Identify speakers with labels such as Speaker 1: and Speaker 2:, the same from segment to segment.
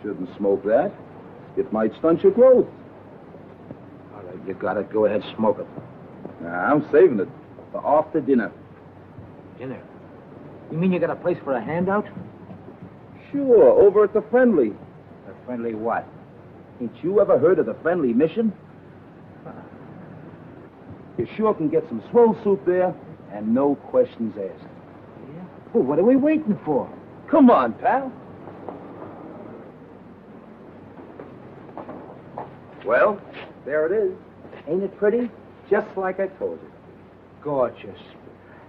Speaker 1: shouldn't smoke that. It might stunt your growth.
Speaker 2: All right, you got it. Go ahead, smoke it.
Speaker 1: Nah, I'm saving it for after dinner.
Speaker 2: Dinner? You mean you got a place for a handout?
Speaker 1: Sure, over at the Friendly.
Speaker 2: A friendly what?
Speaker 1: Ain't you ever heard of the Friendly Mission? You sure can get some swell soup there, and no questions asked.
Speaker 2: Yeah? Well, what are we waiting for?
Speaker 1: Come on, pal. Well, there it is. Ain't it pretty? Just like I told you.
Speaker 2: Gorgeous.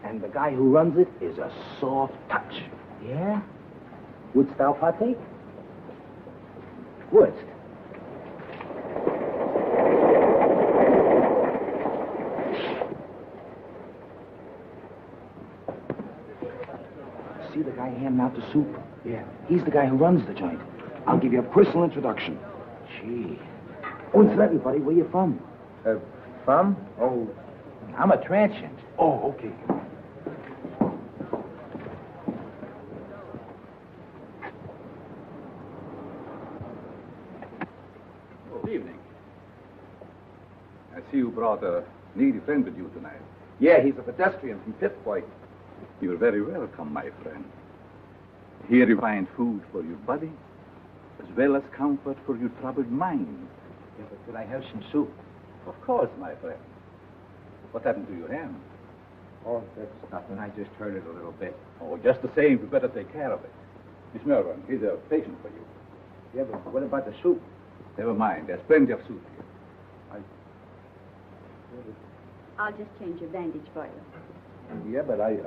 Speaker 1: And the guy who runs it is a soft touch.
Speaker 2: Yeah?
Speaker 1: Wouldst thou partake?
Speaker 2: Wouldst?
Speaker 1: See the guy handing out the soup?
Speaker 2: Yeah.
Speaker 1: He's the guy who runs the joint. I'll give you a personal introduction.
Speaker 2: Gee.
Speaker 1: Oh, incidentally, buddy, where you from?
Speaker 2: From? Oh, I'm a transient.
Speaker 1: Oh, okay.
Speaker 3: Good evening. I see you brought a needy friend with you tonight.
Speaker 1: Yeah, he's a pedestrian from Pittsburgh.
Speaker 3: You're very welcome, my friend. Here you find food for your body, as well as comfort for your troubled mind.
Speaker 2: Yeah, but could I have some soup?
Speaker 3: Of course, my friend. What happened to your hand?
Speaker 2: Oh, that's nothing. I just hurt it a little bit.
Speaker 3: Oh, just the same, you better take care of it. Miss Melbourne, here's a patient for you.
Speaker 2: Yeah, but what about the soup?
Speaker 3: Never mind, there's plenty of soup here.
Speaker 4: I'll just change your bandage for you.
Speaker 3: Yeah, but I...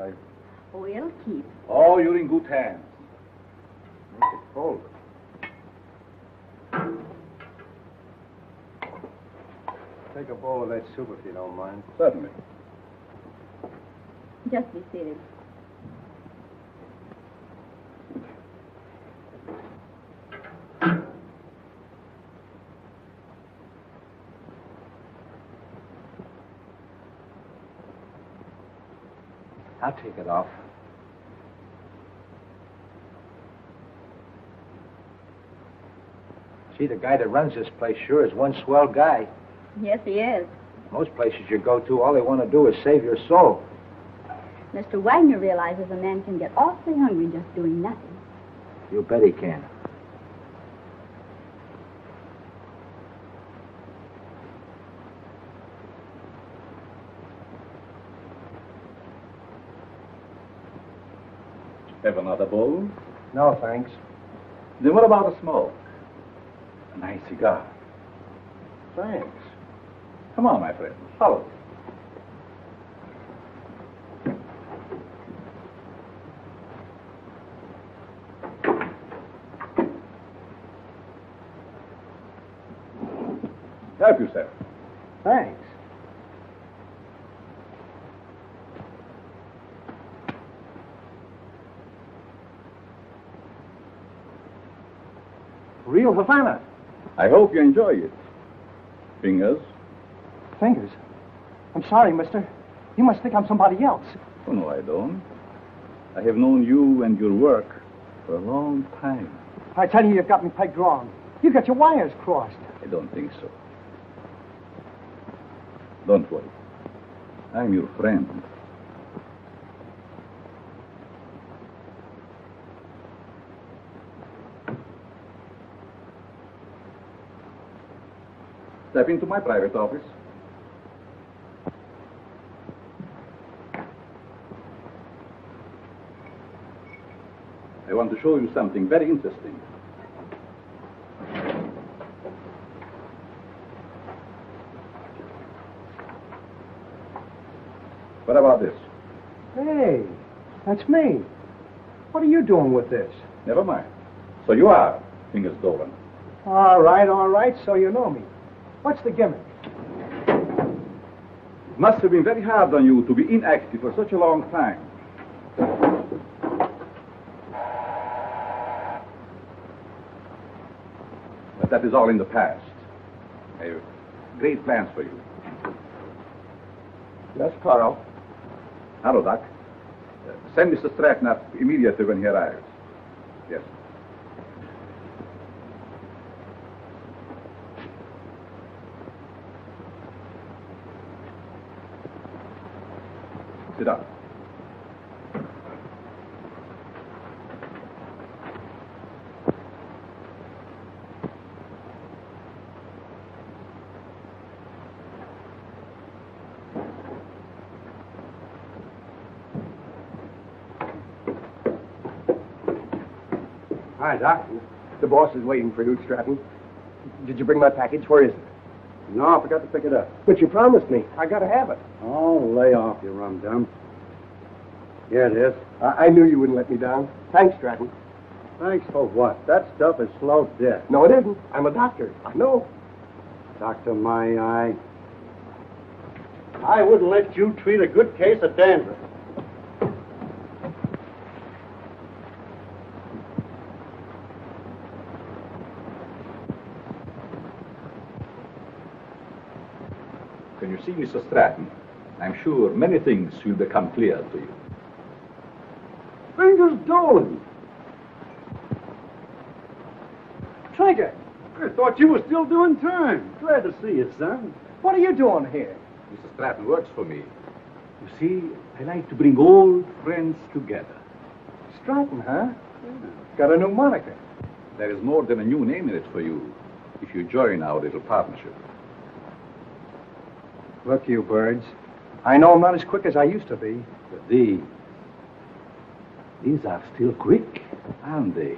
Speaker 4: Oh, it'll keep.
Speaker 3: Oh, you're in good hands.
Speaker 2: Make it cold. Take a bowl of that soup if you don't mind.
Speaker 3: Certainly.
Speaker 4: Just be seated.
Speaker 2: I'll take it off. Gee, the guy that runs this place sure is one swell guy.
Speaker 4: Yes, he is.
Speaker 2: Most places you go to, all they want to do is save your soul.
Speaker 4: Mr. Wagner realizes a man can get awfully hungry just doing nothing.
Speaker 2: You bet he can.
Speaker 3: Have another bowl?
Speaker 2: No, thanks.
Speaker 3: Then what about a smoke? A nice cigar.
Speaker 2: Thanks.
Speaker 3: Come on, my friend. Follow me. Help yourself.
Speaker 2: Thanks. Real Havana.
Speaker 3: I hope you enjoy it. Fingers?
Speaker 5: Fingers? I'm sorry, mister. You must think I'm somebody else.
Speaker 3: Oh, no, I don't. I have known you and your work for a long time.
Speaker 5: I tell you, you've got me pegged wrong. You got your wires crossed.
Speaker 3: I don't think so. Don't worry. I'm your friend. Step into my private office. I want to show you something very interesting. What about this?
Speaker 5: Hey, that's me. What are you doing with this?
Speaker 3: Never mind. So you are Fingers Dolan.
Speaker 5: All right, so you know me. What's the gimmick?
Speaker 3: It must have been very hard on you to be inactive for such a long time. But that is all in the past. I have great plans for you.
Speaker 2: Yes, Carl.
Speaker 3: Hello, Doc. Send Mr. Stratton up immediately when he arrives. Yes. Sit down.
Speaker 5: Hi, Doc. The boss is waiting for you, Stratton. Did you bring my package? Where is it?
Speaker 6: No, I forgot to pick it up.
Speaker 5: But you promised me. I gotta have it.
Speaker 6: Oh, lay off, you rum-dum. Here it is.
Speaker 5: I knew you wouldn't let me down. Thanks, Stratton.
Speaker 6: Thanks for what? That stuff is slow death.
Speaker 5: No, it isn't. I'm a doctor. I know.
Speaker 6: Doctor, my eye. I wouldn't let you treat a good case of dandruff.
Speaker 3: When you see Mr. Stratton, I'm sure many things will become clear to you.
Speaker 6: Fingers Dolan.
Speaker 5: Trigger,
Speaker 6: I thought you were still doing time. Glad to see you, son.
Speaker 5: what are you doing here?
Speaker 3: Mr. Stratton works for me. You see, I like to bring old friends together.
Speaker 5: Stratton, huh? Got a new moniker.
Speaker 3: There is more than a new name in it for you if you join our little partnership.
Speaker 5: Look, you birds. I know I'm not as quick as I used to be.
Speaker 3: But these are still quick, aren't they?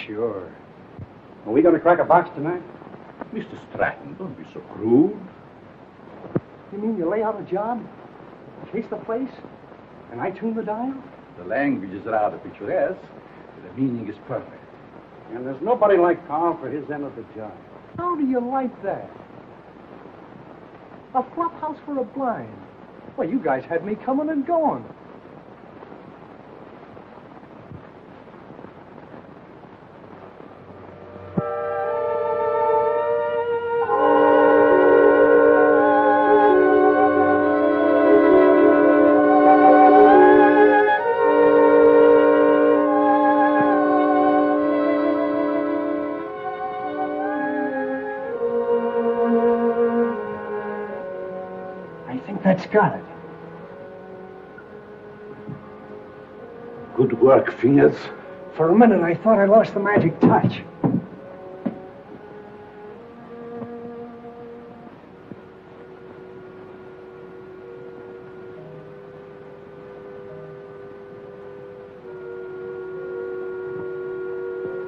Speaker 5: Sure.
Speaker 6: Are we going to crack a box tonight?
Speaker 3: Mr. Stratton, don't be so crude.
Speaker 5: You mean you lay out a job, chase the place, and I tune the dial?
Speaker 3: The language is rather picturesque, but the meaning is perfect.
Speaker 6: And there's nobody like Carl for his end of the job.
Speaker 5: How do you like that? A flop house for a blind. Well, you guys had me coming and going. That's got it.
Speaker 3: Good work, Fingers.
Speaker 5: For a minute, I thought I lost the magic touch.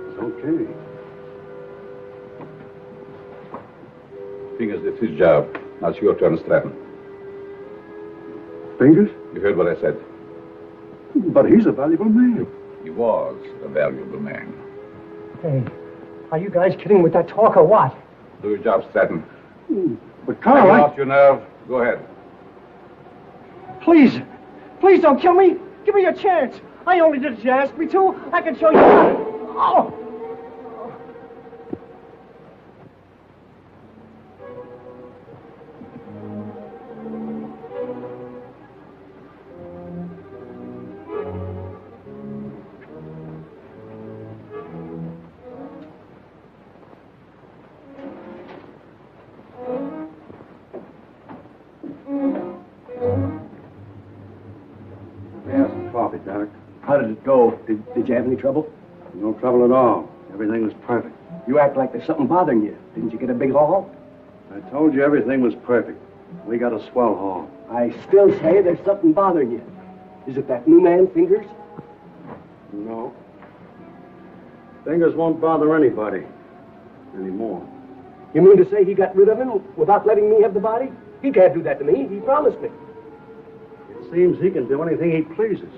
Speaker 6: It's okay.
Speaker 3: Fingers, it's his job. Now it's your turn, Stratton.
Speaker 6: Fingers?
Speaker 3: You heard what I said.
Speaker 6: But he's a valuable man.
Speaker 3: He was a valuable man.
Speaker 5: Hey, are you guys kidding with that talk or what?
Speaker 3: Do your job, Stratton.
Speaker 6: But Carl,
Speaker 3: Off your nerve. Go ahead.
Speaker 5: Please, please don't kill me. Give me a chance. I only did as you asked me to. I can show you how. Oh!
Speaker 6: Coffee, Doc.
Speaker 5: How did it go? Did you have any trouble?
Speaker 6: No trouble at all. Everything was perfect.
Speaker 5: You act like there's something bothering you. Didn't you get a big haul?
Speaker 6: I told you everything was perfect. We got a swell haul.
Speaker 5: I still say there's something bothering you. Is it that new man, Fingers?
Speaker 6: No. Fingers won't bother anybody anymore.
Speaker 5: You mean to say he got rid of him without letting me have the body? He can't do that to me. He promised me.
Speaker 6: It seems he can do anything he pleases.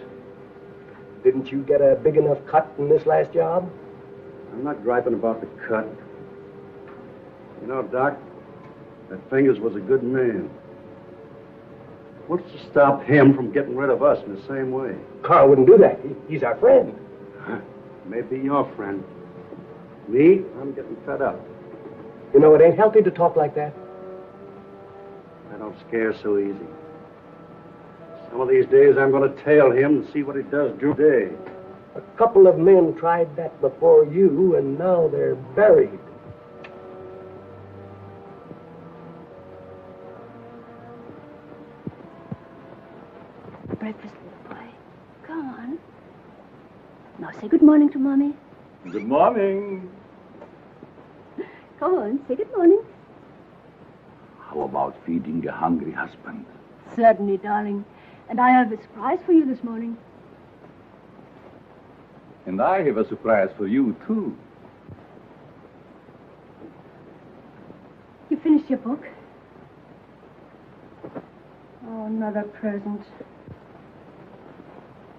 Speaker 5: Didn't you get a big enough cut in this last job?
Speaker 6: I'm not griping about the cut. You know, Doc, that Fingers was a good man. What's to stop him from getting rid of us in the same way?
Speaker 5: Carl wouldn't do that. He's our friend.
Speaker 6: Maybe your friend. Me, I'm getting fed up.
Speaker 5: You know, it ain't healthy to talk like that.
Speaker 6: I don't scare so easy. Some of these days I'm going to tail him and see what he does today.
Speaker 5: A couple of men tried that before you, and now they're buried.
Speaker 4: Now say good morning to Mommy.
Speaker 3: Good morning.
Speaker 4: Come on, say good morning.
Speaker 3: How about feeding a hungry husband?
Speaker 4: Certainly, darling. And I have a surprise for you this morning.
Speaker 3: And I have a surprise for you, too.
Speaker 4: You finished your book? Oh, another present.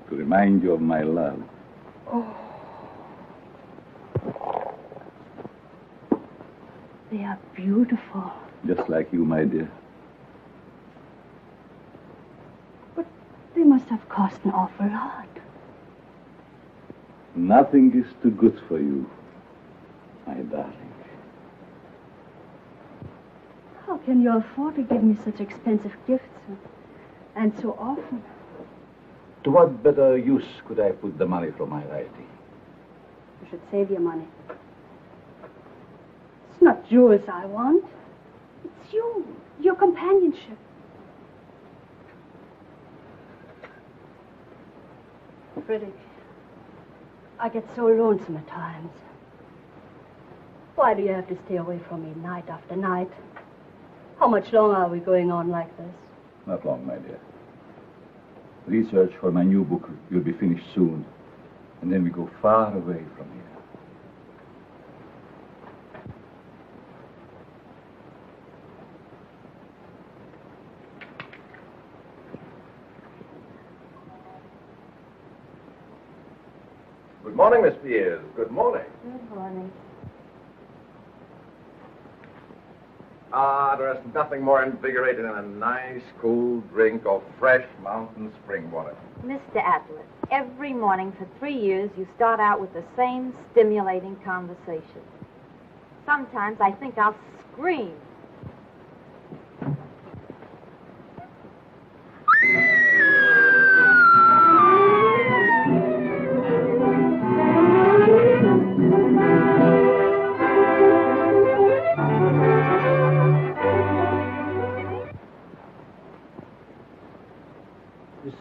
Speaker 3: To remind you of my love.
Speaker 4: Oh. They are beautiful.
Speaker 3: Just like you, my dear.
Speaker 4: But they must have cost an awful lot.
Speaker 3: Nothing is too good for you, my darling.
Speaker 4: How can you afford to give me such expensive gifts? And so often?
Speaker 3: To what better use could I put the money from my writing?
Speaker 4: You should save your money. It's not jewels I want. It's you, your companionship. Frederick, I get so lonesome at times. Why do you have to stay away from me night after night? How much longer are we going on like this?
Speaker 3: Not long, my dear. Research for my new book will be finished soon, and then we go far away from here.
Speaker 7: Good morning, Miss Pierce. Good morning.
Speaker 4: Good morning.
Speaker 7: Ah, there is nothing more invigorating than a nice, cool drink of fresh mountain spring water.
Speaker 8: Mr. Atwood, every morning for 3 years you start out with the same stimulating conversation. Sometimes I think I'll scream.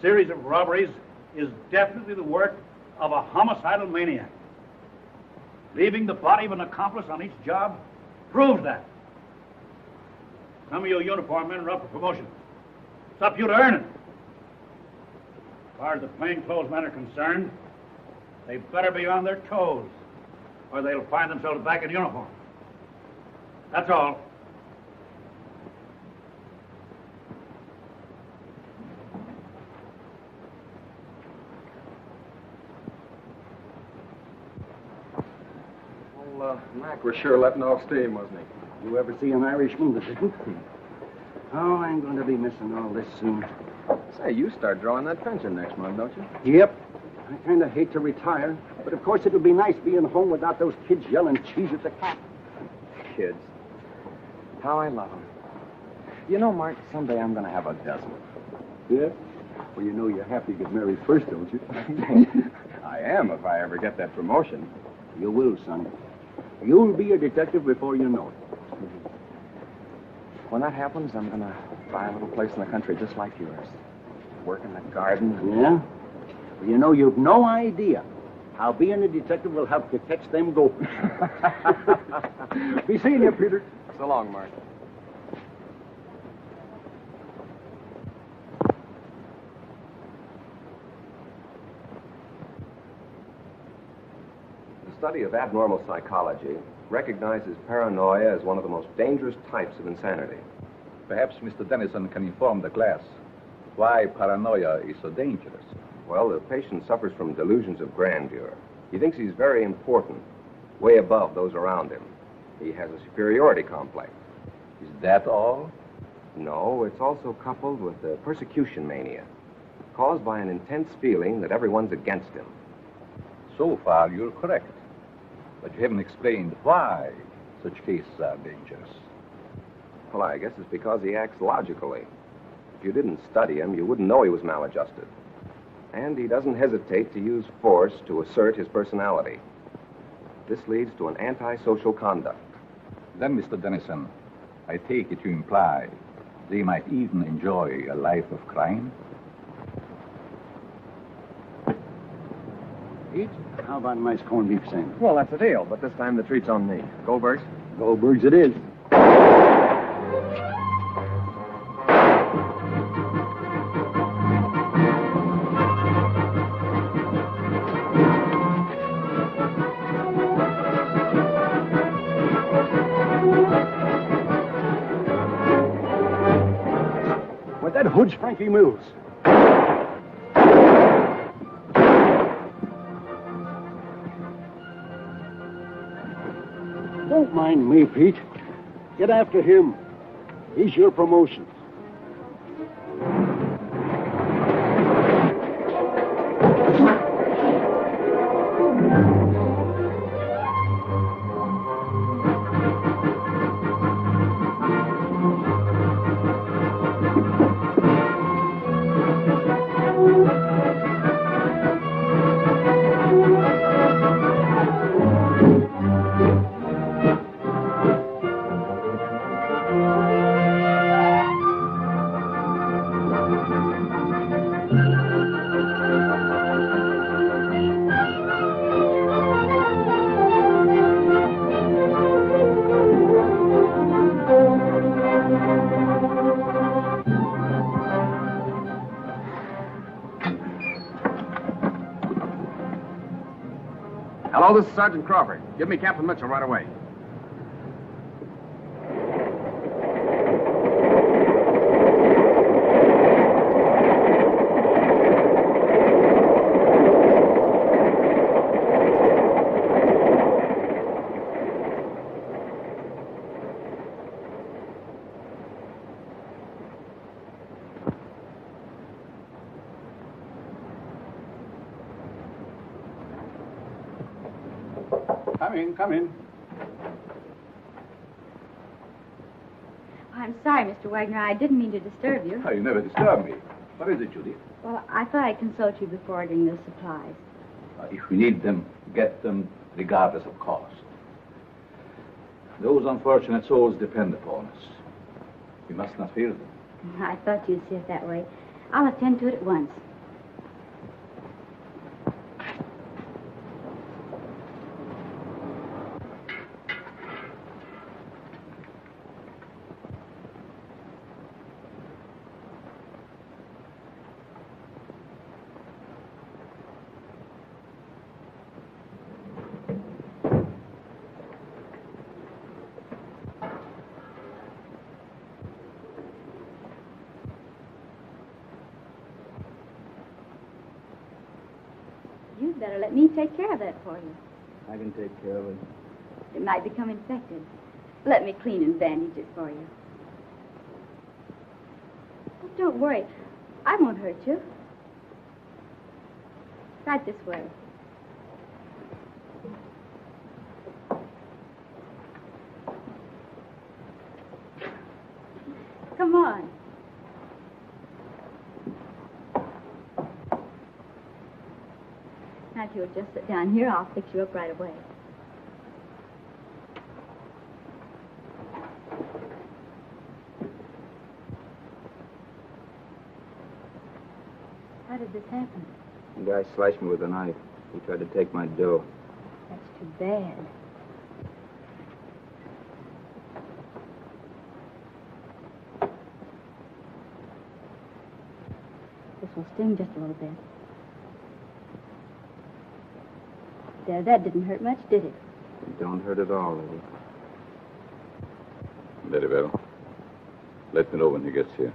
Speaker 9: Series of robberies is definitely the work of a homicidal maniac. Leaving the body of an accomplice on each job proves that. Some of you uniform men are up for promotion. It's up to you to earn it. As far as the plainclothes men are concerned, they better be on their toes, or they'll find themselves back in uniform. That's all.
Speaker 7: Mac was sure letting off steam, wasn't he?
Speaker 6: You ever see an Irishman that didn't? Oh, I'm going to be missing all this soon.
Speaker 7: Say, you start drawing that pension next month, don't you?
Speaker 6: Yep. I kind of hate to retire, but of course it would be nice being home without those kids yelling cheese at the cat.
Speaker 7: Kids. How I love them. You know, Mark, someday I'm going to have a dozen.
Speaker 6: Yeah? Well, you know you have to get married first, don't you?
Speaker 7: I am, if I ever get that promotion.
Speaker 6: You will, son. You'll be a detective before you know it.
Speaker 7: When that happens, I'm going to buy a little place in the country just like yours. Work in the garden.
Speaker 6: Yeah? Well, you know, you've no idea how being a detective will help you catch them gophers. Be seeing you, Peter.
Speaker 7: So long, Mark. The study of abnormal psychology recognizes paranoia as one of the most dangerous types of insanity.
Speaker 3: Perhaps Mr. Dennison can inform the class why paranoia is so dangerous.
Speaker 7: Well, the patient suffers from delusions of grandeur. He thinks he's very important, way above those around him. He has a superiority complex.
Speaker 3: Is that all?
Speaker 7: No, it's also coupled with a persecution mania, caused by an intense feeling that everyone's against him.
Speaker 3: So far, you're correct. But you haven't explained why such cases are dangerous.
Speaker 7: Well, I guess it's because he acts logically. If you didn't study him, you wouldn't know he was maladjusted. And he doesn't hesitate to use force to assert his personality. This leads to an antisocial conduct.
Speaker 3: Then, Mr. Dennison, I take it you imply they might even enjoy a life of crime?
Speaker 6: Eat? How about a nice corned beef sandwich?
Speaker 7: Well, that's a deal, but this time the treat's on me. Goldbergs?
Speaker 6: Goldbergs it is. With that hood's Frankie Mills. Don't mind me, Pete. Get after him. He's your promotion.
Speaker 7: Hello, this is Sergeant Crawford. Give me Captain Mitchell right away.
Speaker 6: Come in.
Speaker 10: I'm sorry, Mr. Wagner. I didn't mean to disturb you.
Speaker 3: Oh, you never disturb me. What is it, Judy?
Speaker 10: Well, I thought I'd consult you before ordering the supplies.
Speaker 3: If we need them, get them regardless of cost. Those unfortunate souls depend upon us. We must not fear them.
Speaker 10: I thought you'd see it that way. I'll attend to it at once. You'd better let me take care of that for you.
Speaker 3: I can take care of it.
Speaker 10: It might become infected. Let me clean and bandage it for you. Oh, don't worry. I won't hurt you. Right this way. Come on. Now, if you'll just sit down here, I'll fix you up right away. How did this happen?
Speaker 7: The guy slashed me with a knife. He tried to take my dough.
Speaker 10: That's too bad. This will sting just a little bit. There, that didn't hurt much, did it?
Speaker 7: It don't hurt at all, Lily.
Speaker 3: Very well. Let me know when he gets here.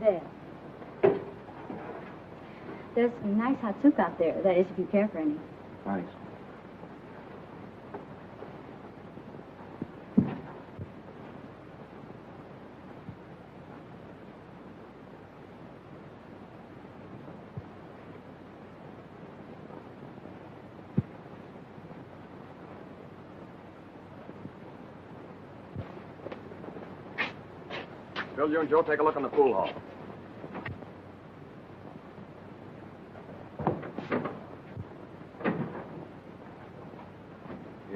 Speaker 10: There. There's some nice hot soup out there. That is, if you care for any.
Speaker 7: Thanks. Bill, you and Joe take a look in the pool hall.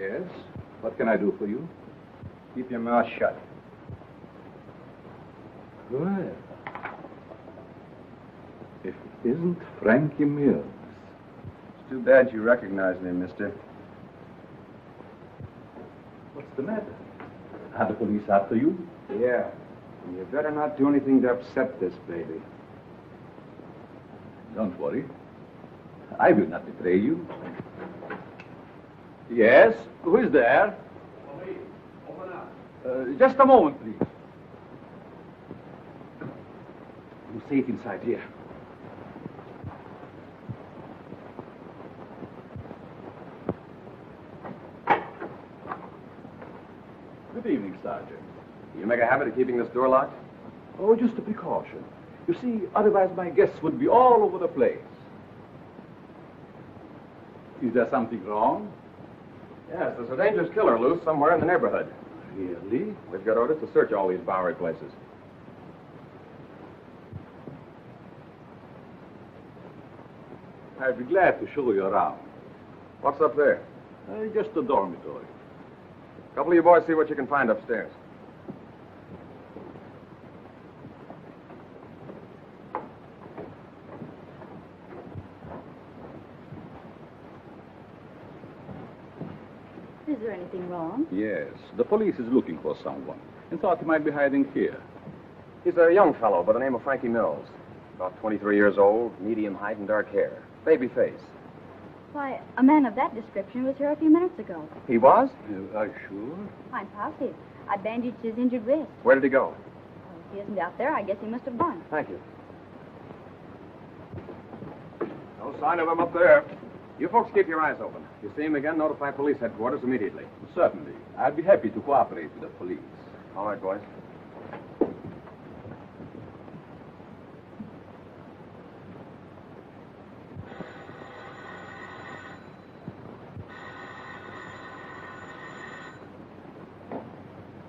Speaker 3: Yes? What can I do for you?
Speaker 7: Keep your mouth shut.
Speaker 3: Well, if it isn't Frankie Mills.
Speaker 7: It's too bad you recognize me, mister.
Speaker 3: What's the matter? Are the police after you?
Speaker 7: Yeah. And you better not do anything to upset this baby.
Speaker 3: Don't worry. I will not betray you. Yes? Who is there?
Speaker 6: Open up.
Speaker 3: Just a moment, please. You safe inside here. Good evening, Sergeant.
Speaker 7: You make a habit of keeping this door locked?
Speaker 3: Oh, just a precaution. You see, otherwise my guests would be all over the place. Is there something wrong?
Speaker 7: Yes, there's a dangerous killer loose somewhere in the neighborhood.
Speaker 3: Really?
Speaker 7: We've got orders to search all these Bowery places.
Speaker 3: I'd be glad to show you around.
Speaker 7: What's up there?
Speaker 3: Just a dormitory.
Speaker 7: A couple of you boys see what you can find upstairs.
Speaker 10: Is there anything wrong?
Speaker 3: Yes, the police is looking for someone and thought he might be hiding here.
Speaker 7: He's a young fellow by the name of Frankie Mills. About 23 years old, medium height and dark hair. Baby face.
Speaker 10: Why, a man of that description was here a few minutes ago.
Speaker 7: He was?
Speaker 3: Are you sure?
Speaker 10: I'm positive. I bandaged his injured wrist.
Speaker 7: Where did he go?
Speaker 10: Well, if he isn't out there, I guess he must have gone.
Speaker 7: Thank you. No sign of him up there. You folks keep your eyes open. If you see him again, notify police headquarters immediately.
Speaker 3: Certainly. I'd be happy to cooperate with the police.
Speaker 7: All right, boys.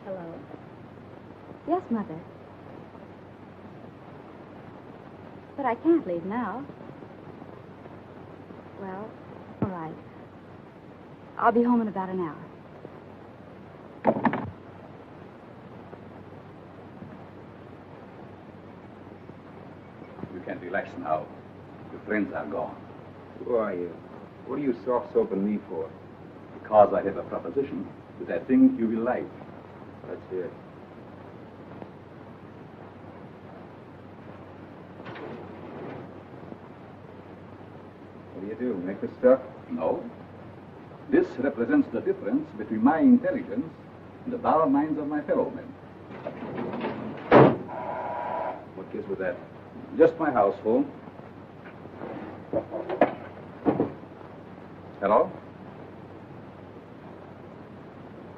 Speaker 10: Hello? Yes, Mother. But I can't leave now. Well, all right. I'll be home in about an hour.
Speaker 3: You can relax now. Your friends are gone.
Speaker 7: Who are you? What are you soft-soaping me for?
Speaker 3: Because I have a proposition that I think you will like.
Speaker 7: Let's hear it. What do you do? Make the stuff?
Speaker 3: No. This represents the difference between my intelligence and the dull minds of my fellow men.
Speaker 7: What gives with that?
Speaker 3: Just my house phone. Hello?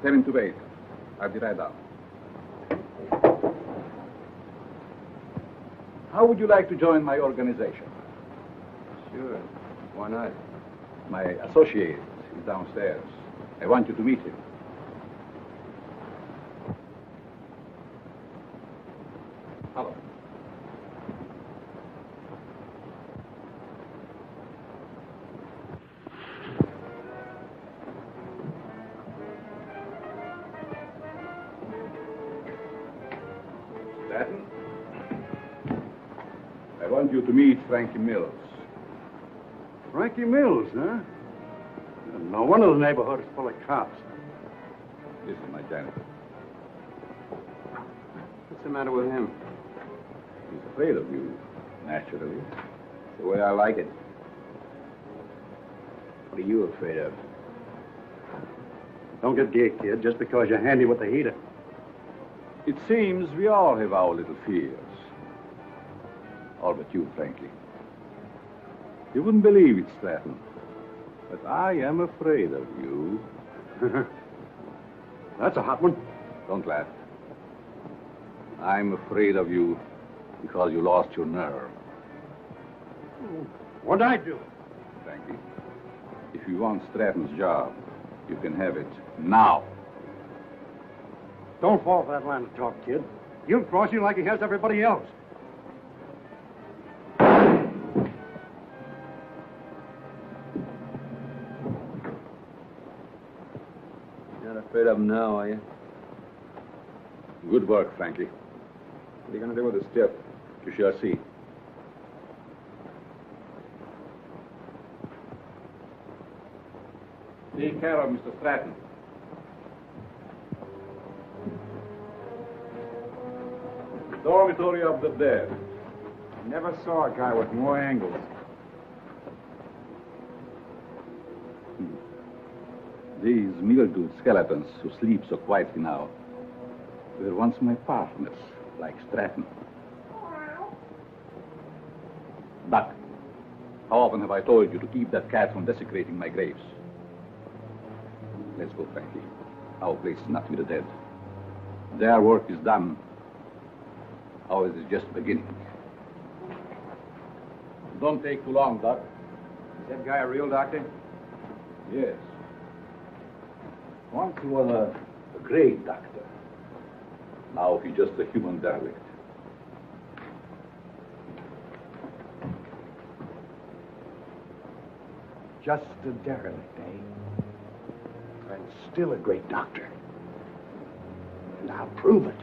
Speaker 3: Tell him to wait. I'll be right down. How would you like to join my organization?
Speaker 7: Sure. Why not?
Speaker 3: My associate is downstairs. I want you to meet him. Hello. Stanton, I want you to meet Frankie Mills.
Speaker 6: Frankie Mills, huh? No wonder the neighborhood is full of cops.
Speaker 3: This is my janitor.
Speaker 7: What's the matter with him?
Speaker 3: He's afraid of you, naturally.
Speaker 7: The way I like it. What are you afraid of?
Speaker 6: Don't get gay, kid, just because you're handy with the heater.
Speaker 3: It seems we all have our little fears. All but you, Frankie. You wouldn't believe it, Stratton, but I am afraid of you.
Speaker 6: That's a hot one.
Speaker 3: Don't laugh. I'm afraid of you because you lost your nerve.
Speaker 6: What'd I do?
Speaker 3: Frankie, if you want Stratton's job, you can have it now.
Speaker 6: Don't fall for that line of talk, kid. He'll cross you like he has everybody else.
Speaker 11: You're not afraid of him now, are you?
Speaker 3: Good work, Frankie.
Speaker 7: What are you going to do with the stiff?
Speaker 3: You shall see. Take care of Mr. Stratton. Dormitory of the dead.
Speaker 12: Never saw a guy with more angles.
Speaker 3: These mildewed skeletons who sleep so quietly now were once my partners, like Stratton. Doc, how often have I told you to keep that cat from desecrating my graves? Let's go, Frankie. Our place is not with the dead. Their work is done. Ours is just beginning. Don't take too long, Doc.
Speaker 12: Is that guy a real doctor?
Speaker 3: Yes. Once he was a great doctor. Now he's just a human derelict.
Speaker 13: Just a derelict, eh? And still a great doctor. And I'll prove it.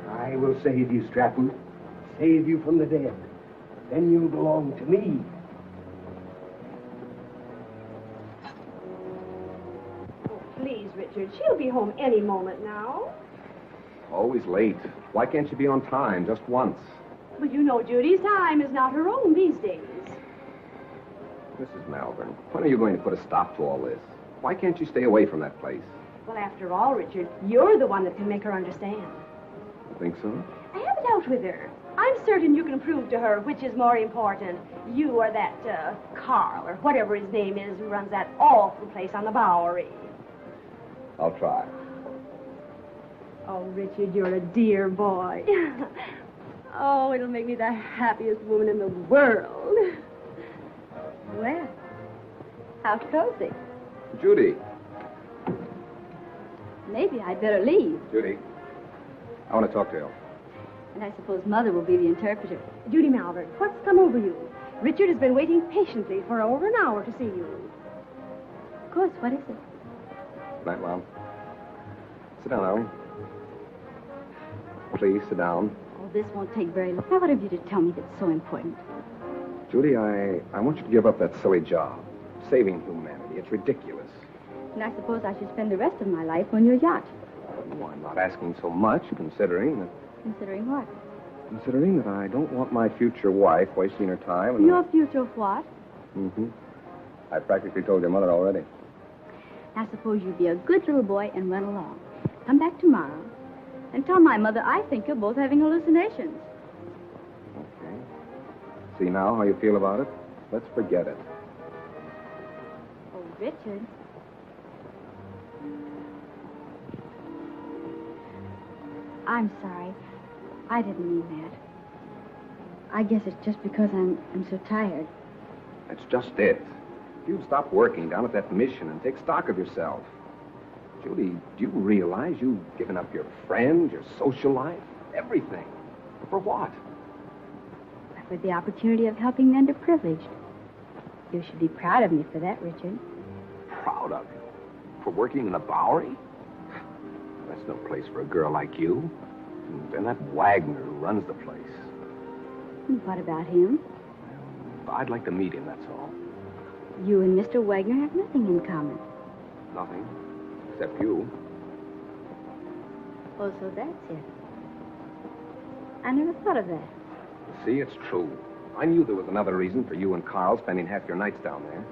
Speaker 13: I will save you, Stratton. Save you from the dead. Then you'll belong to me.
Speaker 14: Please, Richard. She'll be home any moment now.
Speaker 7: Always late. Why can't you be on time just once?
Speaker 14: But you know Judy's time is not her own these days.
Speaker 7: Mrs. Malvern, when are you going to put a stop to all this? Why can't you stay away from that place?
Speaker 14: Well, after all, Richard, you're the one that can make her understand.
Speaker 7: You think so?
Speaker 14: I have it out with her. I'm certain you can prove to her which is more important, you or that Carl, or whatever his name is, who runs that awful place on the Bowery.
Speaker 7: I'll try.
Speaker 14: Oh, Richard, you're a dear boy. Oh, it'll make me the happiest woman in the world.
Speaker 10: Well, how cozy.
Speaker 7: Judy.
Speaker 10: Maybe I'd better leave.
Speaker 7: Judy, I want to talk to you.
Speaker 10: And I suppose Mother will be the interpreter.
Speaker 14: Judy Malvern, what's come over you? Richard has been waiting patiently for over an hour to see you.
Speaker 10: Of course, what is it?
Speaker 7: Good night, Mom. Sit down, Ellen. Please, sit down.
Speaker 10: Oh, this won't take very long. Now, what have you to tell me that's so important?
Speaker 7: Judy, I want you to give up that silly job. Saving humanity. It's ridiculous.
Speaker 10: And I suppose I should spend the rest of my life on your yacht.
Speaker 7: No, I'm not asking so much, considering that...
Speaker 10: Considering what?
Speaker 7: Considering that I don't want my future wife wasting her time and...
Speaker 10: Your future what?
Speaker 7: Mm-hmm. I practically told your mother already.
Speaker 10: Now, suppose you be a good little boy and run along. Come back tomorrow and tell my mother I think you're both having hallucinations.
Speaker 7: Okay. See now how you feel about it? Let's forget it.
Speaker 10: Oh, Richard. I'm sorry. I didn't mean that. I guess it's just because I'm so tired.
Speaker 7: That's just it. If you'd stop working down at that mission and take stock of yourself. Judy, do you realize you've given up your friends, your social life, everything? For what?
Speaker 10: For the opportunity of helping the underprivileged. You should be proud of me for that, Richard.
Speaker 7: Proud of you? For working in the Bowery? That's no place for a girl like you. And that Wagner who runs the place.
Speaker 10: And what about him?
Speaker 7: Well, I'd like to meet him, that's all.
Speaker 10: You and Mr. Wagner have nothing in common.
Speaker 7: Nothing. Except you.
Speaker 10: Oh, so that's it. I never thought of that.
Speaker 7: See, it's true. I knew there was another reason for you and Carl spending half your nights down there.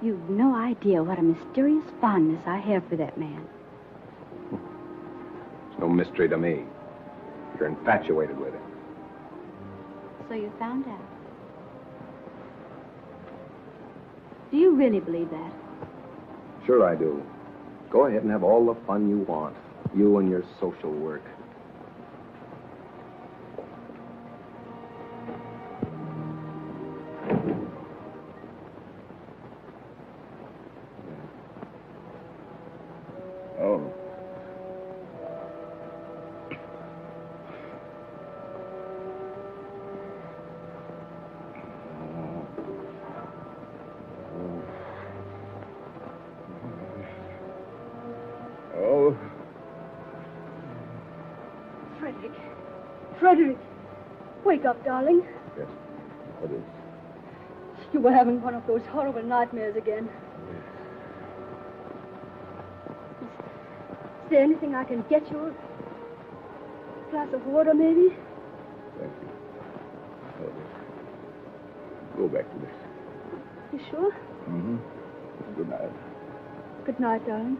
Speaker 10: You've no idea what a mysterious fondness I have for that man.
Speaker 7: It's no mystery to me. You're infatuated with him.
Speaker 10: So you found out. Do you really believe that?
Speaker 7: Sure I do. Go ahead and have all the fun you want. You and your social work.
Speaker 3: Oh. Oh.
Speaker 4: Frederick, wake up, darling.
Speaker 3: Yes. What is?
Speaker 4: You were having one of those horrible nightmares again. Is there anything I can get you? A glass of water, maybe?
Speaker 3: Thank you. Oh, yes. Go back to this.
Speaker 4: You sure?
Speaker 3: Mm-hmm. Good night.
Speaker 4: Good night, darling.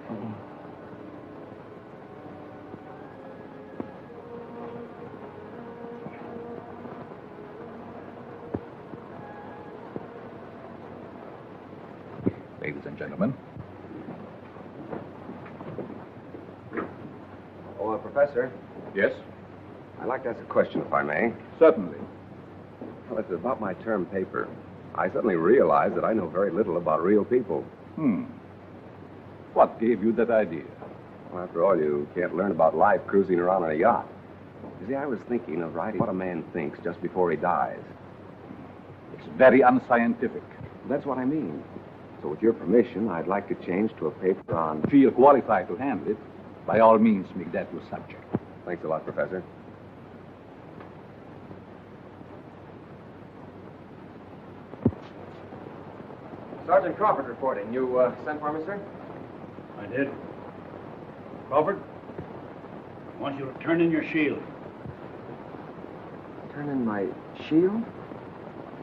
Speaker 11: Ladies and gentlemen.
Speaker 7: Oh, Professor.
Speaker 11: Yes?
Speaker 7: I'd like to ask a question, if I may.
Speaker 11: Certainly.
Speaker 7: Well, it's about my term paper. I suddenly realized that I know very little about real people.
Speaker 11: What gave you that idea?
Speaker 7: Well, after all, you can't learn about life cruising around on a yacht. You see, I was thinking of writing what a man thinks just before he dies.
Speaker 11: It's very unscientific.
Speaker 7: That's what I mean. So with your permission, I'd like to change to a paper on...
Speaker 11: Feel qualified to handle it. By all means, make that your subject.
Speaker 7: Thanks a lot, Professor. Sergeant Crawford reporting. You sent for me, sir?
Speaker 9: I did. Crawford, I want you to turn in your shield.
Speaker 7: Turn in my shield?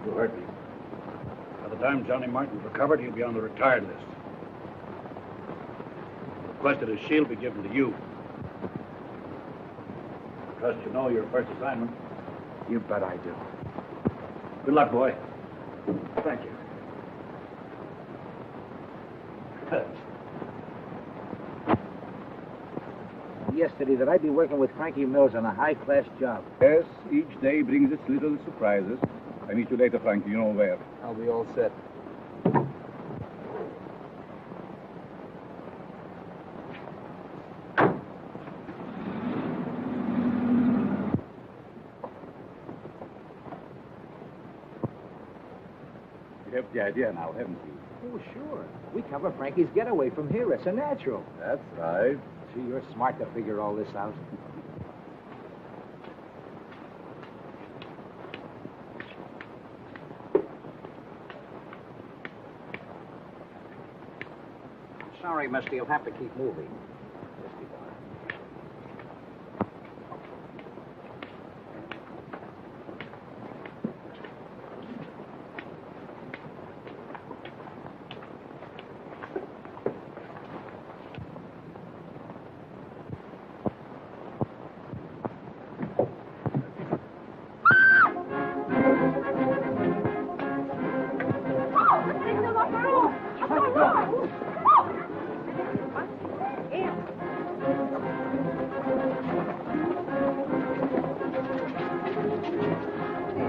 Speaker 9: You heard me. By the time Johnny Martin's recovered, he'll be on the retired list. Requested his shield be given to you. Trust you know your first assignment.
Speaker 13: You bet I do.
Speaker 9: Good luck, boy.
Speaker 13: Thank you.
Speaker 2: Yesterday that I'd be working with Frankie Mills on a high-class job.
Speaker 3: Yes, each day brings its little surprises. I meet you later, Frankie. You know where.
Speaker 12: I'll be all set.
Speaker 3: You have the idea now, haven't you?
Speaker 2: Oh, sure. We cover Frankie's getaway from here. It's a natural.
Speaker 3: That's right.
Speaker 2: Gee, you're smart to figure all this out. Sorry, mister. You'll have to keep moving. Just be quiet.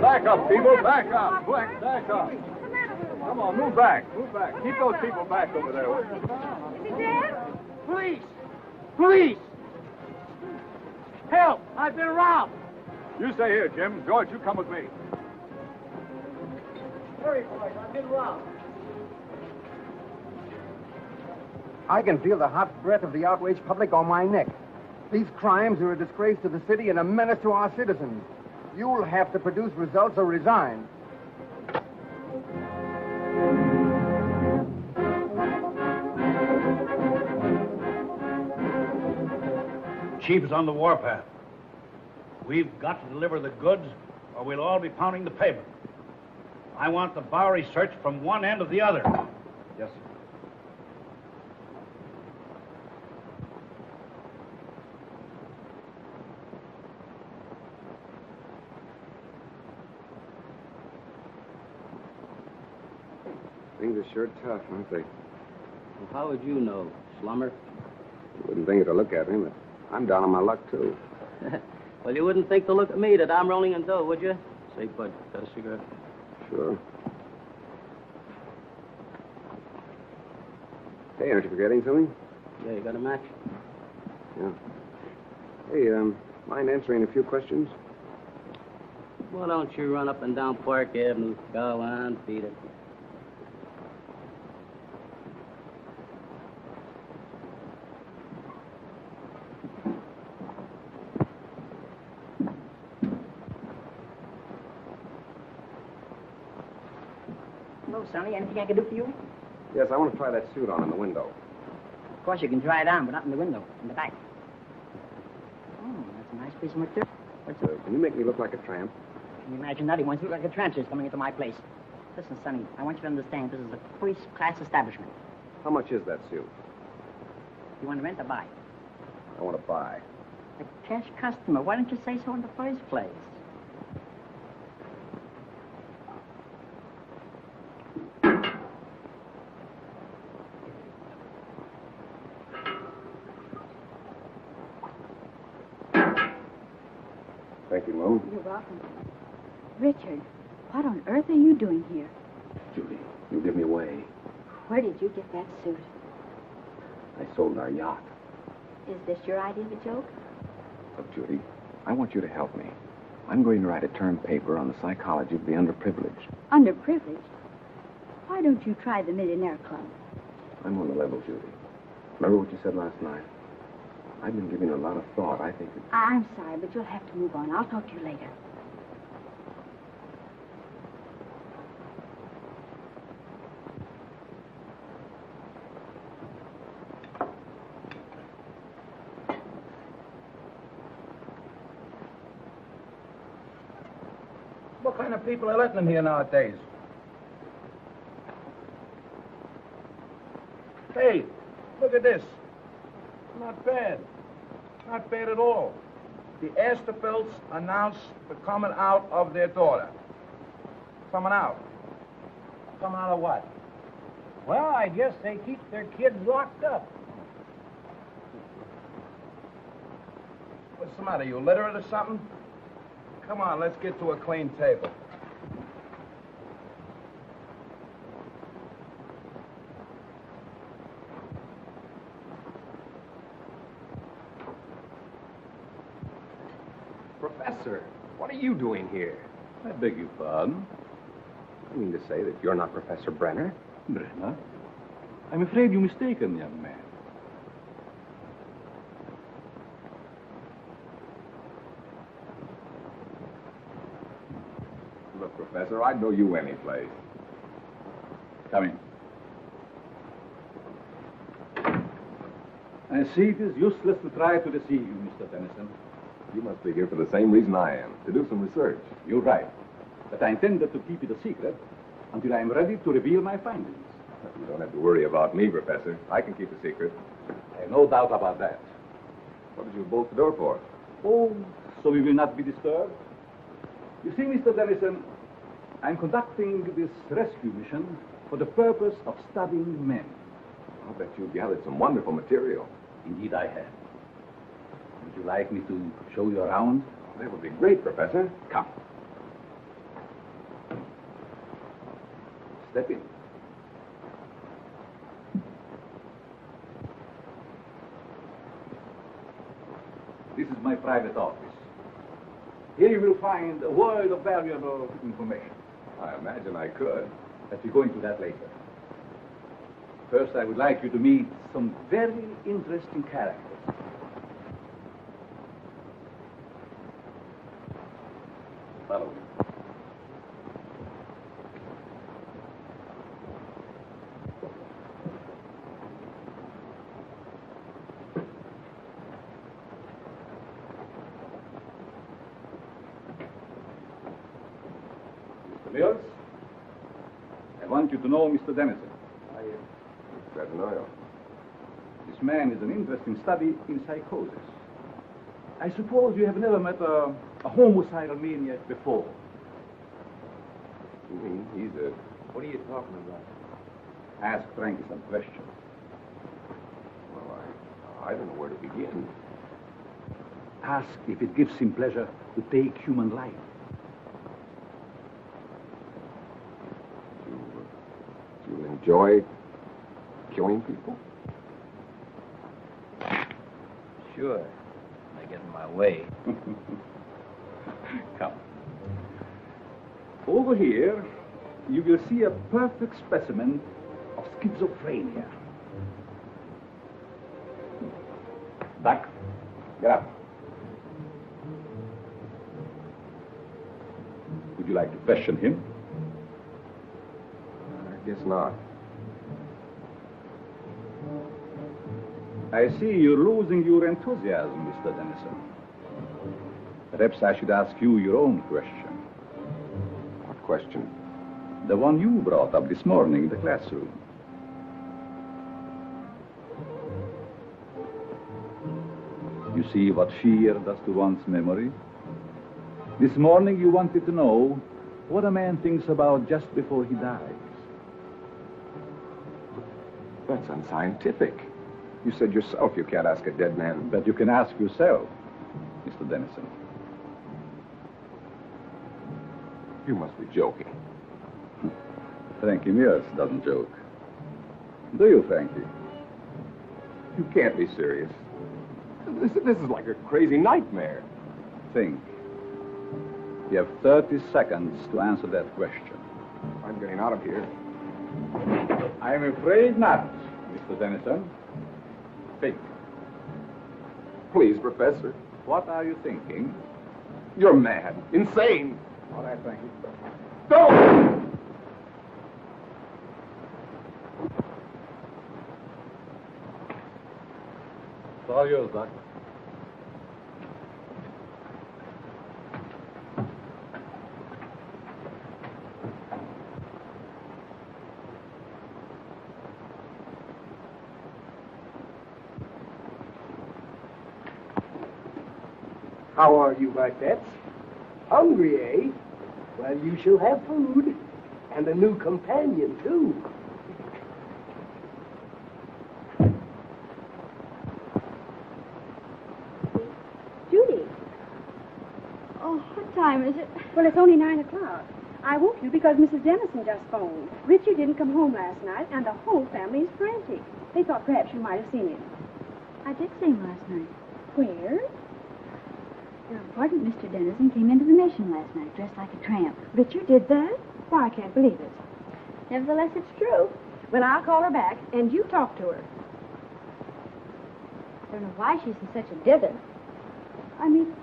Speaker 3: Back up, people. Back up. Quick, back up. Come on, move back. Move back. Keep those people back over there.
Speaker 5: Is he dead? Police! Police! Help! I've been robbed!
Speaker 3: You stay here, Jim. George, you come with me.
Speaker 5: Hurry, boys. I've been robbed.
Speaker 1: I can feel the hot breath of the outraged public on my neck. These crimes are a disgrace to the city and a menace to our citizens. You'll have to produce results or resign.
Speaker 9: Chief is on the warpath. We've got to deliver the goods, or we'll all be pounding the pavement. I want the Bowery searched from one end to the other.
Speaker 1: Yes, sir.
Speaker 7: Things are sure tough, aren't they?
Speaker 1: Well, how would you know, Slummer?
Speaker 7: You wouldn't think it to look at me, but I'm down on my luck, too.
Speaker 1: Well, you wouldn't think to look at me that I'm rolling in dough, would you? Say, Bud, got a cigarette?
Speaker 7: Sure. Hey, aren't you forgetting something?
Speaker 15: Yeah, you got a match?
Speaker 7: Yeah. Hey, mind answering a few questions?
Speaker 15: Why don't you run up and down Park Avenue? Go on, beat it.
Speaker 16: Hello, Sonny. Anything I can do for you?
Speaker 7: Yes, I want to try that suit on in the window.
Speaker 16: Of course, you can try it on, but not in the window, in the back. Oh, that's a nice piece of material. What's it?
Speaker 7: Can you make me look like a tramp?
Speaker 16: Can you imagine that? He wants to look like a transient coming into my place. Listen, Sonny, I want you to understand this is a first-class establishment.
Speaker 7: How much is that suit?
Speaker 16: You want to rent or buy?
Speaker 7: I want to buy.
Speaker 16: A cash customer. Why don't you say so in the first place?
Speaker 7: Thank you, Mo.
Speaker 10: You're welcome. Richard, what on earth are you doing here?
Speaker 11: Judy, you give me away.
Speaker 10: Where did you get that suit?
Speaker 11: I sold our yacht.
Speaker 10: Is this your idea of a joke?
Speaker 11: Look, Judy, I want you to help me. I'm going to write a term paper on the psychology of the underprivileged.
Speaker 10: Underprivileged? Why don't you try the Millionaire Club?
Speaker 11: I'm on the level, Judy. Remember what you said last night? I've been giving it a lot of thought. I think that...
Speaker 10: I'm sorry, but you'll have to move on. I'll talk to you later.
Speaker 12: What kind of people are letting them here nowadays? Hey, look at this. Not bad. Not bad at all. The Astor Pictures announced the coming out of their daughter. Coming out. Coming out of what?
Speaker 2: Well, I guess they keep their kids locked up.
Speaker 12: What's the matter? You illiterate or something? Come on, let's get to a clean table.
Speaker 7: Professor, what are you doing here?
Speaker 3: I beg your pardon?
Speaker 7: I mean to say that you're not Professor Brenner?
Speaker 3: Brenner? I'm afraid you're mistaken, young man.
Speaker 7: Look, Professor, I'd know you any place.
Speaker 3: Come in. I see it is useless to try to deceive you, Mr. Tennyson.
Speaker 7: You must be here for the same reason I am, to do some research.
Speaker 3: You're right. But I intended to keep it a secret until I am ready to reveal my findings.
Speaker 7: You don't have to worry about me, Professor. I can keep a secret.
Speaker 3: I have no doubt about that.
Speaker 7: What did you bolt the door for?
Speaker 3: Oh, so we will not be disturbed? You see, Mr. Dennison, I'm conducting this rescue mission for the purpose of studying men.
Speaker 7: I'll bet you've gathered some wonderful material.
Speaker 3: Indeed, I have. Would you like me to show you around?
Speaker 7: That would be great, Professor.
Speaker 3: Come. Step in. This is my private office. Here you will find a world of valuable information.
Speaker 7: I imagine I could.
Speaker 3: But we'll go into that later. First, I would like you to meet some very interesting characters. Follow me. Mr. Mills, I want you to know Mr. Dennison.
Speaker 7: Glad to know you.
Speaker 3: This man is an interesting study in psychosis. I suppose you have never met a homicidal maniac before.
Speaker 7: You mean he's a...
Speaker 11: What are you talking about?
Speaker 3: Ask Frankie some questions.
Speaker 7: Well, I don't know where to begin.
Speaker 3: Ask if it gives him pleasure to take human life.
Speaker 7: You enjoy killing people?
Speaker 2: Sure. They get in my way.
Speaker 3: Come. Over here, you will see a perfect specimen of schizophrenia. Doc, get up. Would you like to question him?
Speaker 7: I guess not.
Speaker 3: I see you're losing your enthusiasm, Mr. Dennison. Perhaps I should ask you your own question.
Speaker 7: What question?
Speaker 3: The one you brought up this morning in the classroom. You see what fear does to one's memory? This morning you wanted to know what a man thinks about just before he dies.
Speaker 7: That's unscientific. You said yourself you can't ask a dead man.
Speaker 3: But you can ask yourself, Mr. Dennison.
Speaker 7: You must be joking.
Speaker 3: Frankie Mears doesn't joke. Do you, Frankie?
Speaker 7: You can't be serious. This is like a crazy nightmare.
Speaker 3: Think. You have 30 seconds to answer that question.
Speaker 7: I'm getting out of here.
Speaker 3: I'm afraid not, Mr. Dennison. Think.
Speaker 7: Please, Professor.
Speaker 3: What are you thinking?
Speaker 7: You're mad. Insane.
Speaker 3: All right, Frankie.
Speaker 7: Don't!
Speaker 3: It's all yours, Doc.
Speaker 5: How are you, my pets? Hungry, eh? Well, you shall have food. And a new companion, too.
Speaker 10: Judy. Oh, what time is it?
Speaker 14: Well, it's only 9 o'clock. I woke you because Mrs. Dennison just phoned. Richard didn't come home last night, and the whole family is frantic. They thought perhaps you might have seen him.
Speaker 10: I did see him last night.
Speaker 14: Where?
Speaker 10: Your important Mr. Dennison came into the mission last night dressed like a tramp.
Speaker 14: Richard did that? Why, I can't believe it.
Speaker 10: Nevertheless, it's true.
Speaker 14: Well, I'll call her back, and you talk to her.
Speaker 10: I don't know why she's in such a dither. I mean,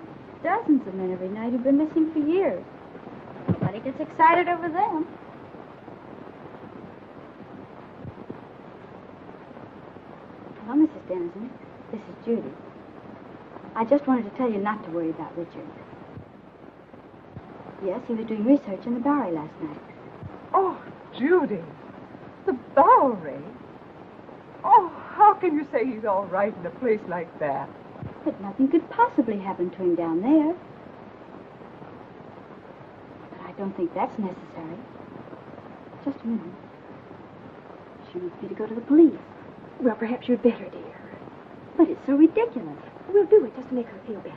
Speaker 10: dozens of men every night who've been missing for years. Nobody gets excited over them. Well, Mrs. Dennison, this is Judy. I just wanted to tell you not to worry about Richard. Yes, he was doing research in the Bowery last night.
Speaker 17: Oh, Judy, the Bowery? Oh, how can you say he's all right in a place like that?
Speaker 10: But nothing could possibly happen to him down there. But I don't think that's necessary. Just a minute. She wants me to go to the police.
Speaker 14: Well, perhaps you'd better, dear.
Speaker 10: But it's so ridiculous.
Speaker 14: We'll do it just to make her feel better.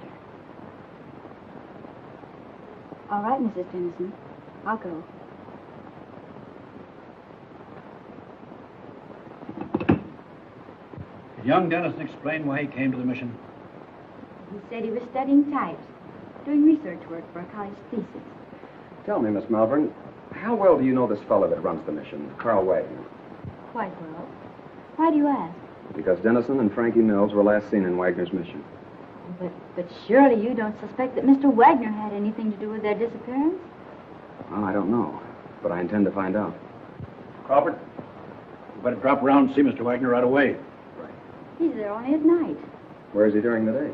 Speaker 10: All right, Mrs. Dennison. I'll go.
Speaker 9: Did young Dennison explain why he came to the mission?
Speaker 10: He said he was studying types, doing research work for a college thesis.
Speaker 7: Tell me, Miss Malvern, how well do you know this fellow that runs the mission, Carl Wagner?
Speaker 10: Quite well. Why do you ask?
Speaker 7: Because Dennison and Frankie Mills were last seen in Wagner's mission.
Speaker 10: But surely you don't suspect that Mr. Wagner had anything to do with their disappearance?
Speaker 7: Well, I don't know, but I intend to find out.
Speaker 9: Crawford, you better drop around and see Mr. Wagner right away.
Speaker 10: He's there only at night.
Speaker 7: Where is he during the day?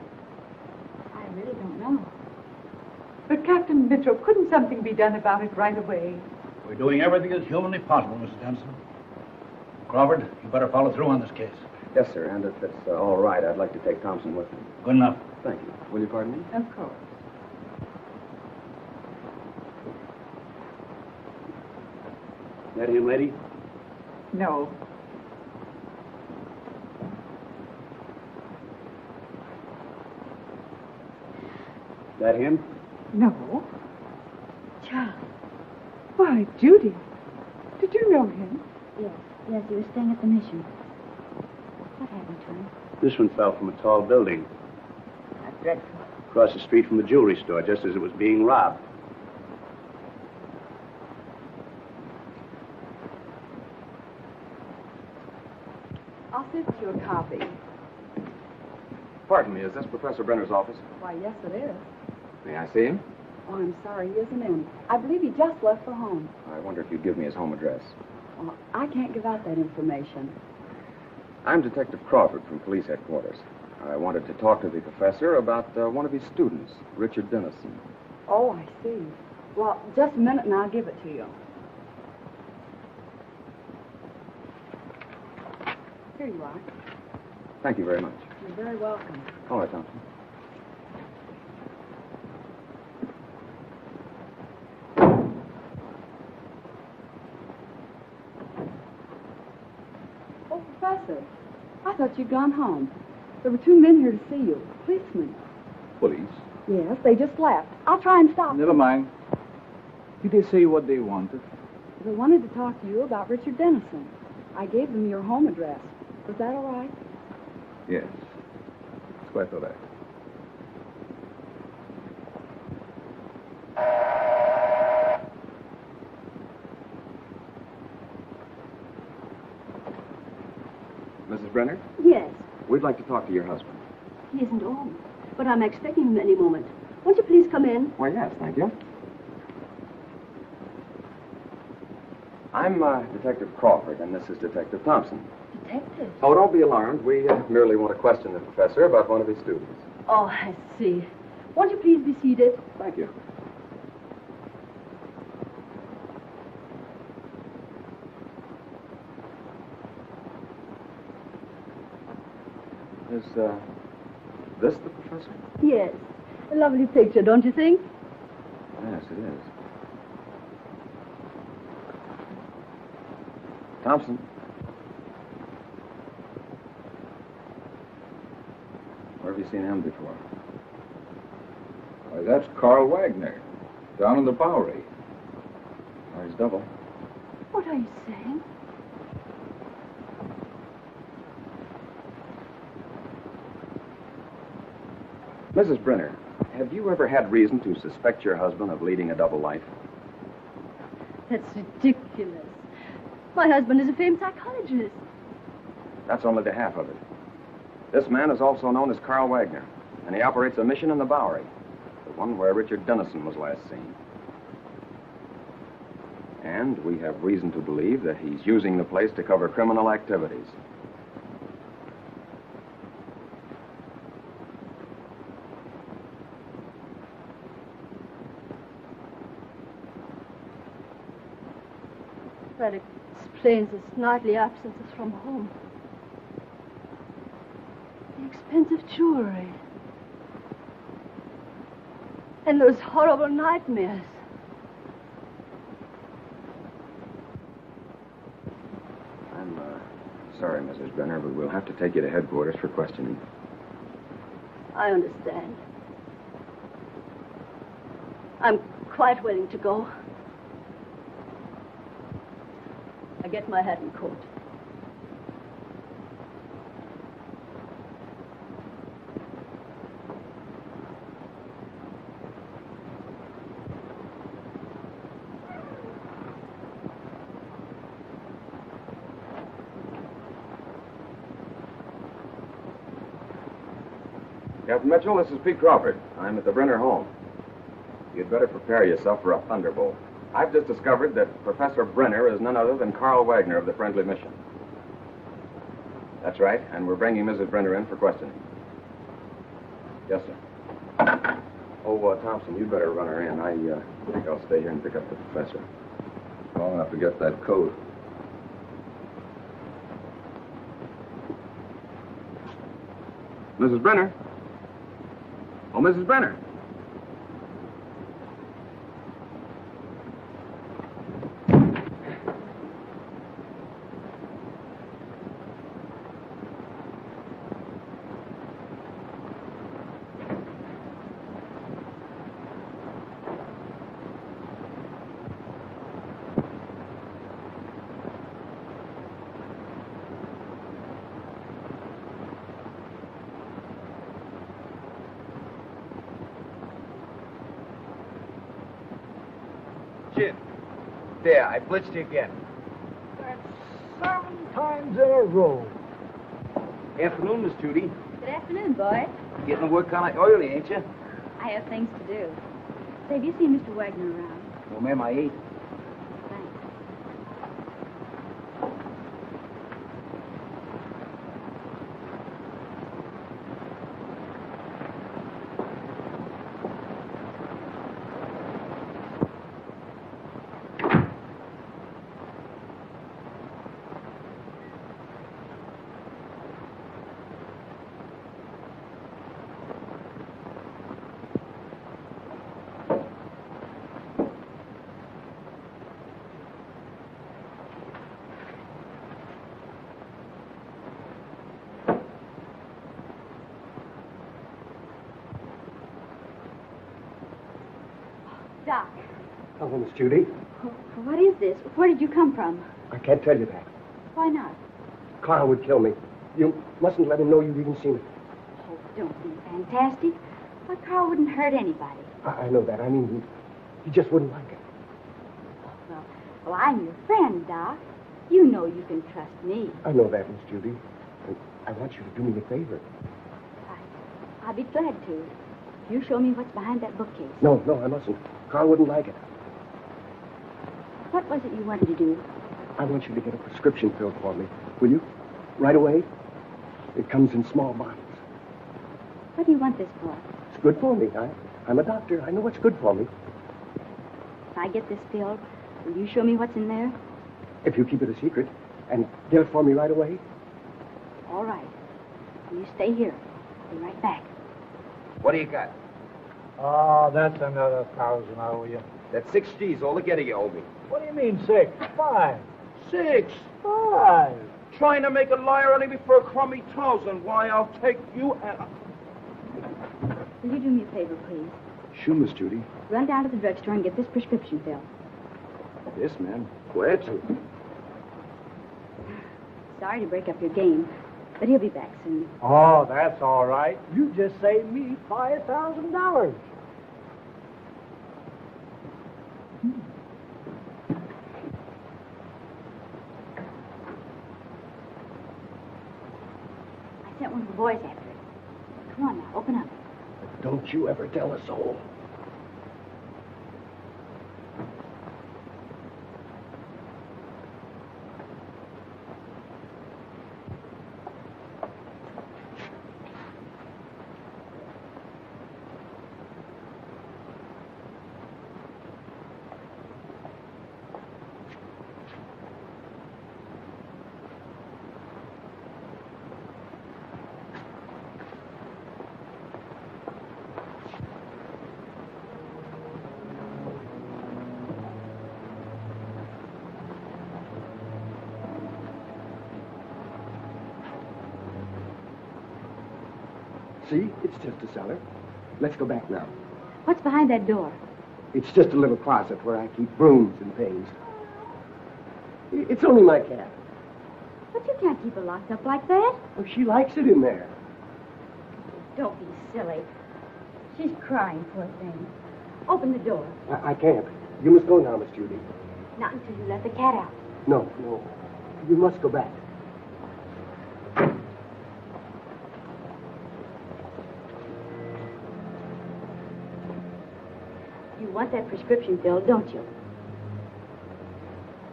Speaker 10: I really don't know.
Speaker 17: But, Captain Mitchell, couldn't something be done about it right away?
Speaker 9: We're doing everything that's humanly possible, Mrs. Dennison. Crawford, you better follow through on this case.
Speaker 7: Yes, sir, and if it's all right, I'd like to take Thompson with me.
Speaker 9: Good enough.
Speaker 7: Thank you. Will you pardon me?
Speaker 17: Of course.
Speaker 5: That him, lady?
Speaker 17: No.
Speaker 5: That him?
Speaker 17: No.
Speaker 10: Charlie.
Speaker 17: Why, Judy, did you know him?
Speaker 10: Yes, he was staying at the mission. What happened to him?
Speaker 5: This one fell from a tall building.
Speaker 16: Dreadful.
Speaker 6: Across the street from the jewelry store, just as it was being robbed.
Speaker 17: I'll send you a copy.
Speaker 11: Pardon me, is this Professor Brenner's office?
Speaker 17: Why, yes, it is.
Speaker 11: May I see him?
Speaker 17: Oh, I'm sorry, he isn't in. I believe he just left for home.
Speaker 11: I wonder if you'd give me his home address.
Speaker 17: Well, I can't give out that information.
Speaker 11: I'm Detective Crawford from police headquarters. I wanted to talk to the professor about one of his students, Richard Dennison.
Speaker 17: Oh, I see. Well, just a minute and I'll give it to you. Here you are.
Speaker 11: Thank you very much.
Speaker 17: You're very welcome.
Speaker 11: All right, Thompson.
Speaker 17: Oh, Professor, I thought you'd gone home. There were two men here to see you. Policemen.
Speaker 9: Police?
Speaker 17: Yes, they just left. I'll try and stop
Speaker 9: Never
Speaker 17: them.
Speaker 9: mind. Did they say what they wanted?
Speaker 17: They wanted to talk to you about Richard Dennison. I gave them your home address. Was that all right?
Speaker 9: Yes. It's quite all right.
Speaker 11: Mrs. Brenner,
Speaker 4: Yes,
Speaker 11: we'd like to talk to your husband.
Speaker 4: he isn't home, but I'm expecting him any moment. Won't you please come in?
Speaker 11: Why, yes, thank you. I'm Detective Crawford, and this is Detective Thompson.
Speaker 4: Detective?
Speaker 11: Oh, don't be alarmed. We merely want to question the professor about one of his students.
Speaker 4: Oh, I see. Won't you please be seated?
Speaker 11: Thank you. Is this the professor?
Speaker 4: Yes. A lovely picture, don't you think?
Speaker 11: Yes, it is. Thompson. Where have you seen him before?
Speaker 9: Why, that's Carl Wagner, down in the Bowery.
Speaker 11: Or his double.
Speaker 4: What are you saying?
Speaker 11: Mrs. Brenner, have you ever had reason to suspect your husband of leading a double life?
Speaker 4: That's ridiculous. My husband is a famed psychologist.
Speaker 11: That's only the half of it. This man is also known as Carl Wagner, and he operates a mission in the Bowery, the one where Richard Dennison was last seen. And we have reason to believe that he's using the place to cover criminal activities.
Speaker 4: That explains his nightly absences from home. The expensive jewelry. And those horrible nightmares.
Speaker 11: I'm sorry, Mrs. Brenner, but we'll have to take you to headquarters for questioning.
Speaker 4: I understand. I'm quite willing to go. I get my hat and coat.
Speaker 11: Captain Mitchell, this is Pete Crawford. I'm at the Brenner home. You'd better prepare yourself for a thunderbolt. I've just discovered that Professor Brenner is none other than Carl Wagner of the Friendly Mission. That's right, and we're bringing Mrs. Brenner in for questioning. Yes, sir. Oh, Thompson, you'd better run her in. I think I'll stay here and pick up the professor.
Speaker 9: Long enough to get that coat.
Speaker 11: Mrs. Brenner? Oh, Mrs. Brenner.
Speaker 12: in. There, I blitzed you again.
Speaker 2: That's 7 times in a row.
Speaker 12: Afternoon, Miss Judy.
Speaker 10: Good afternoon, boy.
Speaker 12: Getting the work kind of oily, ain't you?
Speaker 10: I have things to do. Say, have you seen Mr. Wagner around?
Speaker 12: No, ma'am, I ain't.
Speaker 10: Thanks. Doc,
Speaker 5: Hello, Miss Judy.
Speaker 10: what is this? Where did you come from?
Speaker 5: I can't tell you that.
Speaker 10: Why not?
Speaker 5: Carl would kill me. You mustn't let him know you've even seen it.
Speaker 10: Oh, don't be fantastic. Why, Carl wouldn't hurt anybody.
Speaker 5: I know that. I mean, he just wouldn't like it.
Speaker 10: Well, I'm your friend, Doc. You know you can trust me.
Speaker 5: I know that, Miss Judy. And I want you to do me a favor.
Speaker 10: I'll be glad to. You show me what's behind that bookcase.
Speaker 5: No, I mustn't. Carl wouldn't like it.
Speaker 10: What was it you wanted to do?
Speaker 5: I want you to get a prescription filled for me. Will you? Right away? It comes in small bottles.
Speaker 10: What do you want this for?
Speaker 5: It's good for me. I'm a doctor. I know what's good for me.
Speaker 10: If I get this filled, will you show me what's in there?
Speaker 5: If you keep it a secret and get it for me right away.
Speaker 10: All right. You stay here. I'll be right back.
Speaker 12: What do you got?
Speaker 2: Oh, that's another 1,000, I owe you.
Speaker 12: That's 6 G's altogether you owe me.
Speaker 2: What do you mean 6? 5.
Speaker 12: 6.
Speaker 2: 5.
Speaker 12: Trying to make a liar out of me for a crummy 1,000. Why, I'll take you and...
Speaker 10: Will you do me a favor, please?
Speaker 5: Sure, Miss Judy.
Speaker 10: Run down to the drugstore and get this prescription filled.
Speaker 5: Yes, ma'am. Where to?
Speaker 10: Sorry to break up your game, but he'll be back soon.
Speaker 2: Oh, that's all right. You just saved me $5,000.
Speaker 10: I sent one of the boys after it. Come on now, open up.
Speaker 5: Don't you ever tell a soul. See? It's just a cellar. Let's go back now.
Speaker 10: What's behind that door?
Speaker 5: It's just a little closet where I keep brooms and things. It's only my cat.
Speaker 10: But you can't keep her locked up like that.
Speaker 5: Oh, she likes it in there.
Speaker 10: Don't be silly. She's crying, poor thing. Open the door.
Speaker 5: I can't. You must go now, Miss Judy.
Speaker 10: Not until you let the cat out.
Speaker 5: No. You must go back.
Speaker 10: You want that prescription filled, don't you?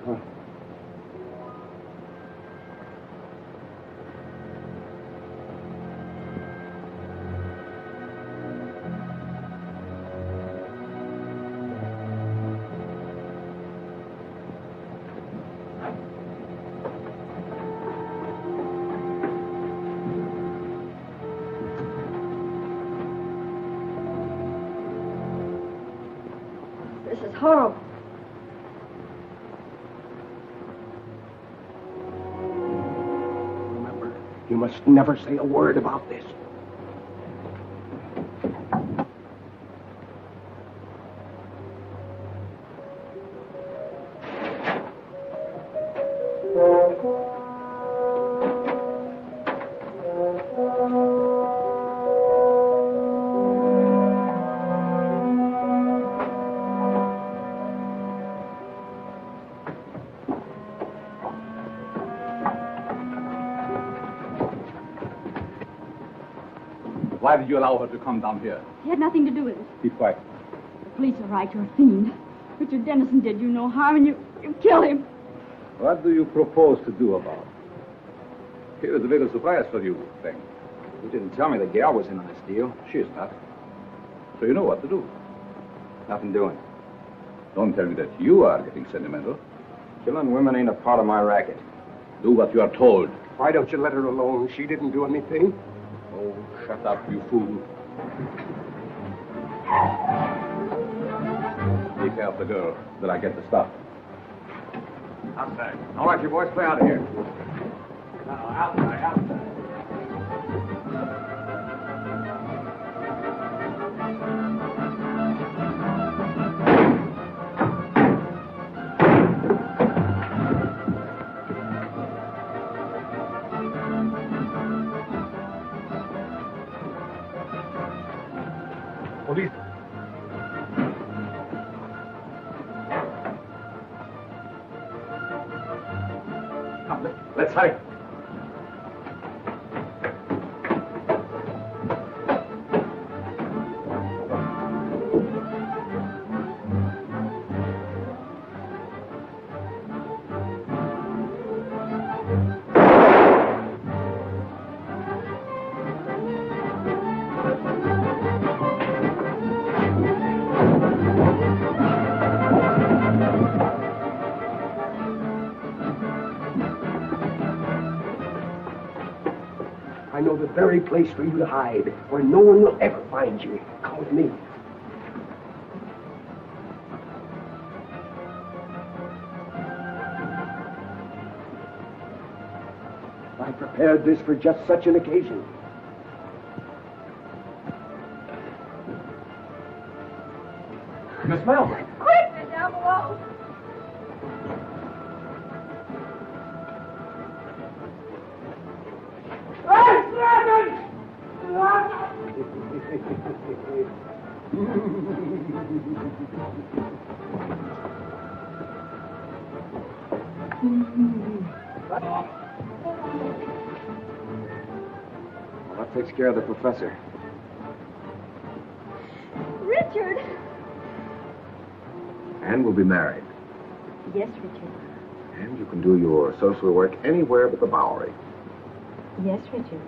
Speaker 5: Huh.
Speaker 10: This is horrible.
Speaker 5: Remember, you must never say a word about this.
Speaker 3: Why did you allow her to come down here?
Speaker 10: He had nothing to do with it.
Speaker 3: Keep quiet.
Speaker 10: The police are right. You're a fiend. Richard Dennison did you no harm, and you killed him.
Speaker 3: What do you propose to do about it? Here is a little surprise for you, Frank.
Speaker 11: You didn't tell me that Gail was in on this deal.
Speaker 3: She is not. So you know what to do.
Speaker 11: Nothing doing.
Speaker 3: Don't tell me that you are getting sentimental.
Speaker 11: Killing women ain't a part of my racket.
Speaker 3: Do what you are told.
Speaker 5: Why don't you let her alone? She didn't do anything.
Speaker 3: Oh, shut up, you fool. Take care of the girl, till I get the stuff.
Speaker 11: Outside. All right, you boys, play out of here.
Speaker 9: Outside.
Speaker 3: Police. Come, let's hurry.
Speaker 5: I know the very place for you to hide, where no one will ever find you. Come with me. I prepared this for just such an occasion.
Speaker 11: Miss Melvin.
Speaker 14: Quick, they're down below.
Speaker 11: Well, that takes care of the professor.
Speaker 10: Richard!
Speaker 7: And we'll be married.
Speaker 10: Yes, Richard.
Speaker 7: And you can do your social work anywhere but the Bowery.
Speaker 10: Yes, Richard.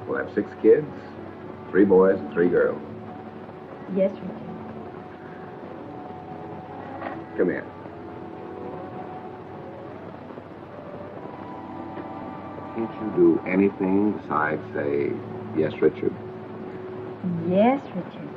Speaker 7: We'll have 6 kids, 3 boys and 3 girls.
Speaker 10: Yes, Richard.
Speaker 7: Come here. Can't you do anything besides say, yes, Richard?
Speaker 10: Yes, Richard.